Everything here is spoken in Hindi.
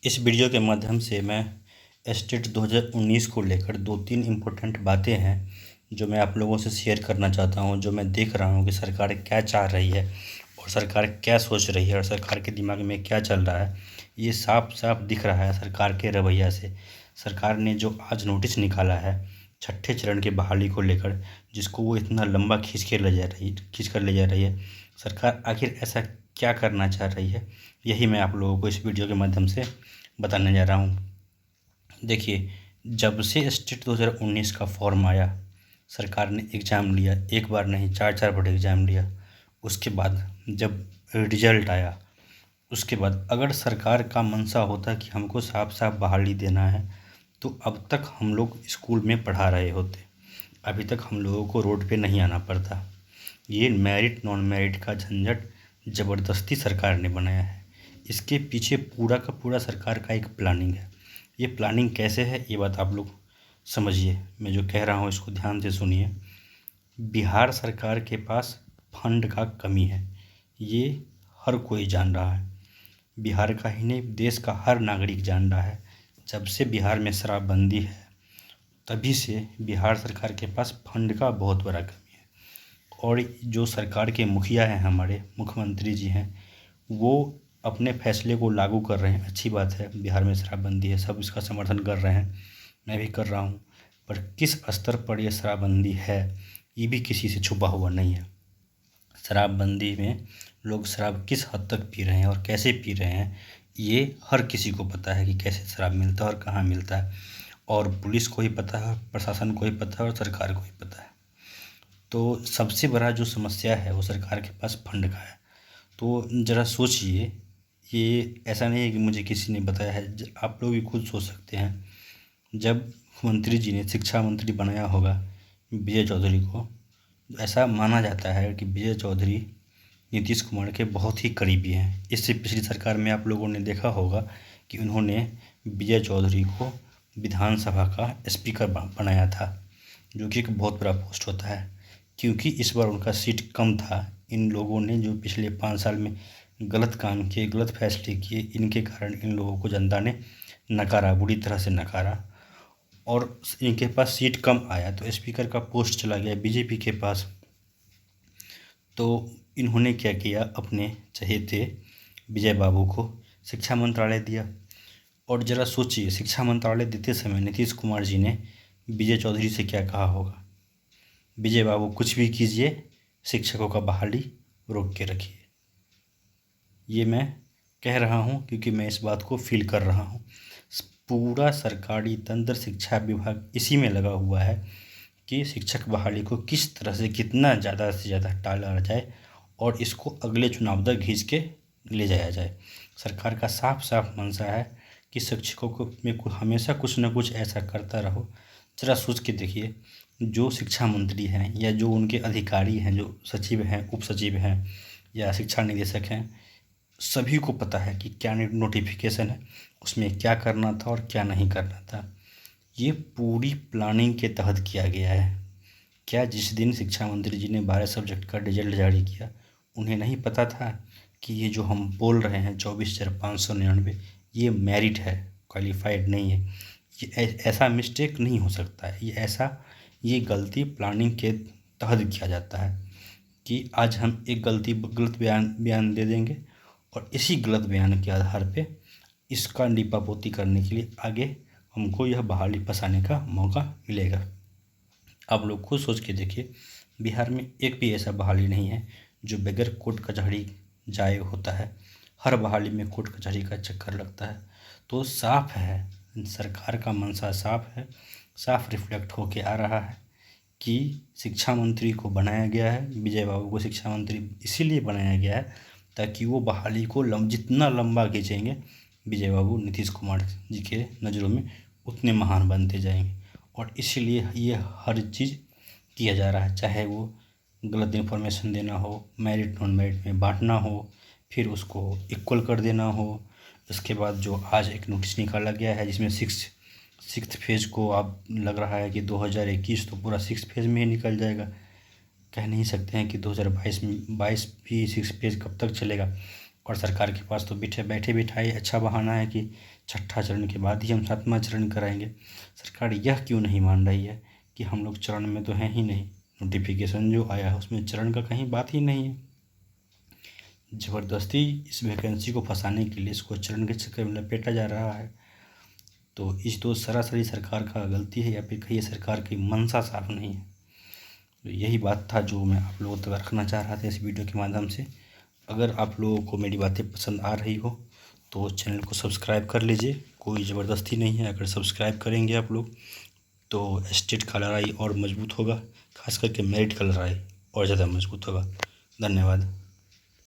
इस वीडियो के माध्यम से मैं एस्टेट 2019 को लेकर 2-3 इम्पोर्टेंट बातें हैं जो मैं आप लोगों से शेयर करना चाहता हूं, जो मैं देख रहा हूं कि सरकार क्या चाह रही है और सरकार क्या सोच रही है और सरकार के दिमाग में क्या चल रहा है। ये साफ साफ दिख रहा है सरकार के रवैया से। सरकार ने जो आज नोटिस निकाला है छठे चरण की बहाली को लेकर, जिसको वो इतना लंबा खींच कर ले जा रही है, सरकार आखिर ऐसा क्या करना चाह रही है, यही मैं आप लोगों को इस वीडियो के माध्यम से बताने जा रहा हूँ। देखिए, जब से स्टेट 2019 का फॉर्म आया, सरकार ने एग्ज़ाम लिया, एक बार नहीं 4-4 बार एग्ज़ाम लिया। उसके बाद जब रिजल्ट आया, उसके बाद अगर सरकार का मंशा होता कि हमको साफ साफ बहाली देना है, तो अब तक हम लोग स्कूल में पढ़ा रहे होते, अभी तक हम लोगों को रोड पे नहीं आना पड़ता। ये मेरिट नॉन मेरिट का झंझट ज़बरदस्ती सरकार ने बनाया है। इसके पीछे पूरा का पूरा सरकार का एक प्लानिंग है। ये प्लानिंग कैसे है, ये बात आप लोग समझिए। मैं जो कह रहा हूँ इसको ध्यान से सुनिए। बिहार सरकार के पास फंड का कमी है, ये हर कोई जान रहा है। बिहार का ही नहीं, देश का हर नागरिक जान रहा है। जब से बिहार में शराबबंदी है, तभी से बिहार सरकार के पास फंड का बहुत बड़ा कमी है। और जो सरकार के मुखिया हैं, हमारे मुख्यमंत्री जी हैं, वो अपने फैसले को लागू कर रहे हैं। अच्छी बात है, बिहार में शराबबंदी है, सब इसका समर्थन कर रहे हैं, मैं भी कर रहा हूँ। पर किस स्तर पर यह शराबबंदी है, ये भी किसी से छुपा हुआ नहीं है। शराबबंदी में लोग शराब किस हद तक पी रहे हैं और कैसे पी रहे हैं, ये हर किसी को पता है कि कैसे शराब मिलता है और कहाँ मिलता है। और पुलिस को ही पता है, प्रशासन को ही पता है और सरकार को ही पता है। तो सबसे बड़ा जो समस्या है वो सरकार के पास फंड का है। तो ज़रा सोचिए, ये ऐसा नहीं है कि मुझे किसी ने बताया है, आप लोग भी खुद सोच सकते हैं। जब मुख्यमंत्री जी ने शिक्षा मंत्री बनाया होगा विजय चौधरी को, ऐसा माना जाता है कि विजय चौधरी नीतीश कुमार के बहुत ही करीबी हैं। इससे पिछली सरकार में आप लोगों ने देखा होगा कि उन्होंने विजय चौधरी को विधानसभा का स्पीकर बनाया था, जो कि एक बहुत बड़ा पोस्ट होता है। क्योंकि इस बार उनका सीट कम था, इन लोगों ने जो पिछले 5 साल में गलत काम किए, गलत फैसले किए, इनके कारण इन लोगों को जनता ने नकारा, बुरी तरह से नकारा और इनके पास सीट कम आया, तो स्पीकर का पोस्ट चला गया बीजेपी के पास। तो इन्होंने क्या किया, अपने चहेते विजय बाबू को शिक्षा मंत्रालय दिया। और ज़रा सोचिए, शिक्षा मंत्रालय देते समय नीतीश कुमार जी ने विजय चौधरी से क्या कहा होगा, विजय बाबू कुछ भी कीजिए, शिक्षकों का बहाली रोक के रखिए। ये मैं कह रहा हूँ क्योंकि मैं इस बात को फील कर रहा हूँ। पूरा सरकारी तंत्र, शिक्षा विभाग इसी में लगा हुआ है कि शिक्षक बहाली को किस तरह से कितना ज़्यादा से ज़्यादा टाला जाए और इसको अगले चुनाव तक खींच के ले जाया जाए। सरकार का साफ साफ मंशा है कि शिक्षकों को में हमेशा कुछ न कुछ ऐसा करता रहो। ज़रा सोच के देखिए, जो शिक्षा मंत्री हैं या जो उनके अधिकारी हैं, जो सचिव हैं, उप सचिव हैं या शिक्षा निदेशक हैं, सभी को पता है कि क्या नोटिफिकेशन है, उसमें क्या करना था और क्या नहीं करना था। ये पूरी प्लानिंग के तहत किया गया है। क्या जिस दिन शिक्षा मंत्री जी ने 12 सब्जेक्ट का रिजल्ट जारी किया, उन्हें नहीं पता था कि ये जो हम बोल रहे हैं 24,599, ये मेरिट है, क्वालिफाइड नहीं है। ये ऐसा मिस्टेक नहीं हो सकता है, ये गलती प्लानिंग के तहत किया जाता है कि आज हम एक गलत बयान दे देंगे और इसी गलत बयान के आधार पे इसका लीपापोती करने के लिए आगे हमको यह बहाली फंसाने का मौका मिलेगा। आप लोग खुद सोच के देखिए, बिहार में एक भी ऐसा बहाली नहीं है जो बगैर कोर्ट कचहरी जाए होता है। हर बहाली में कोर्ट कचहरी का चक्कर लगता है। तो साफ है, सरकार का मंशा साफ है, साफ रिफ्लेक्ट होके आ रहा है कि शिक्षा मंत्री को बनाया गया है, विजय बाबू को शिक्षा मंत्री इसीलिए बनाया गया है ताकि वो बहाली को जितना लंबा खींचेंगे, विजय बाबू नीतीश कुमार जी के नज़रों में उतने महान बनते जाएंगे। और इसीलिए ये हर चीज़ किया जा रहा है, चाहे वो गलत इन्फॉर्मेशन देना हो, मेरिट नॉन मेरिट में बांटना हो, फिर उसको इक्वल कर देना हो। इसके बाद जो आज एक नोटिस निकाला गया है जिसमें सिक्स्थ फेज़ को अब लग रहा है कि 2021 तो पूरा सिक्स फेज़ में ही निकल जाएगा। कह नहीं सकते हैं कि 2022 भी सिक्स फेज़ कब तक चलेगा। और सरकार के पास तो बैठे बिठाए अच्छा बहाना है कि छठा चरण के बाद ही हम सातवां चरण कराएंगे। सरकार यह क्यों नहीं मान रही है कि हम लोग चरण में तो हैं ही नहीं, नोटिफिकेशन जो आया है उसमें चरण का कहीं बात ही नहीं है। ज़बरदस्ती इस वैकेंसी को फंसाने के लिए इसको चरण के चक्कर में लपेटा जा रहा है। तो इस तो सरासरी सरकार का गलती है या फिर कहीं सरकार की मंशा साफ नहीं है। तो यही बात था जो मैं आप लोगों तक रखना चाह रहा था इस वीडियो के माध्यम से। अगर आप लोगों को मेरी बातें पसंद आ रही हो तो चैनल को सब्सक्राइब कर लीजिए, कोई ज़बरदस्ती नहीं है। अगर सब्सक्राइब करेंगे आप लोग तो स्टेट का लड़ाई और मजबूत होगा, खास करके मेरिट का लड़ाई और ज़्यादा मजबूत होगा। धन्यवाद।